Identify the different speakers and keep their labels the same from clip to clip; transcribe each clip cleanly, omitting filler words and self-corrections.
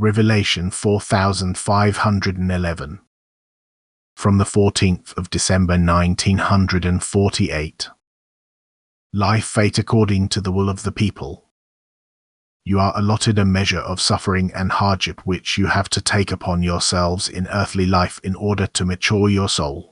Speaker 1: Revelation 4511. From the 14th of December 1948. Life fate according to the will of the people. You are allotted a measure of suffering and hardship which you have to take upon yourselves in earthly life in order to mature your soul.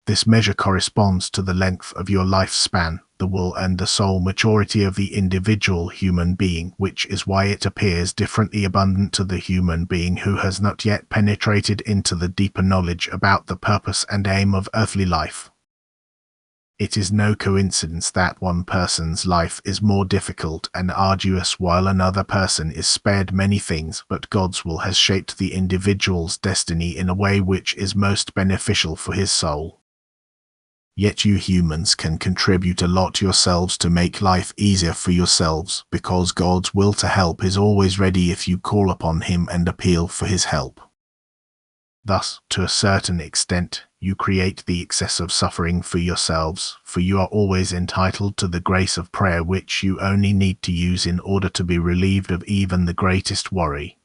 Speaker 1: This measure corresponds to the length of your lifespan, the will and the soul maturity of the individual human being, which is why it appears differently abundant to the human being who has not yet penetrated into the deeper knowledge about the purpose and aim of earthly life. It is no coincidence that one person's life is more difficult and arduous while another person is spared many things, but God's will has shaped the individual's destiny in a way which is most beneficial for his soul. Yet you humans can contribute a lot yourselves to make life easier for yourselves, because God's will to help is always ready if you call upon him and appeal for his help. Thus, to a certain extent, you create the excess of suffering for yourselves, for you are always entitled to the grace of prayer which you only need to use in order to be relieved of even the greatest worry.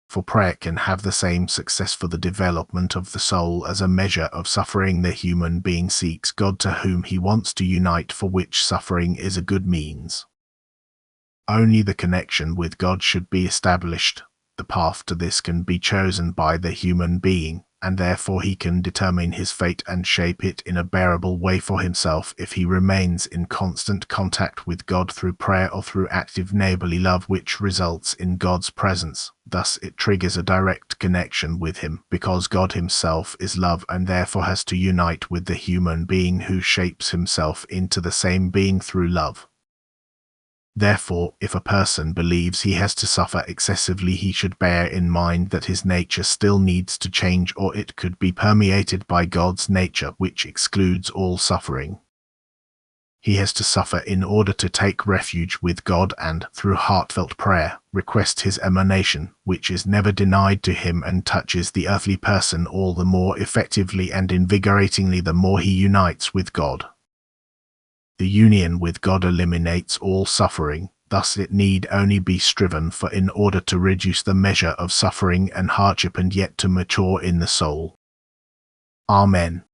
Speaker 1: For prayer can have the same success for the development of the soul as a measure of suffering the human being seeks God to whom he wants to unite, for which suffering is a good means. Only the connection with God should be established. The path to this can be chosen by the human being, and therefore he can determine his fate and shape it in a bearable way for himself if he remains in constant contact with God through prayer or through active neighborly love which results in God's presence. Thus it triggers a direct connection with him, because God himself is love and therefore has to unite with the human being who shapes himself into the same being through love. Therefore, if a person believes he has to suffer excessively, he should bear in mind that his nature still needs to change, or it could be permeated by God's nature, which excludes all suffering. He has to suffer in order to take refuge with God and, through heartfelt prayer, request his emanation, which is never denied to him and touches the earthly person all the more effectively and invigoratingly the more he unites with God. The union with God eliminates all suffering, thus it need only be striven for in order to reduce the measure of suffering and hardship and yet to mature in the soul. Amen.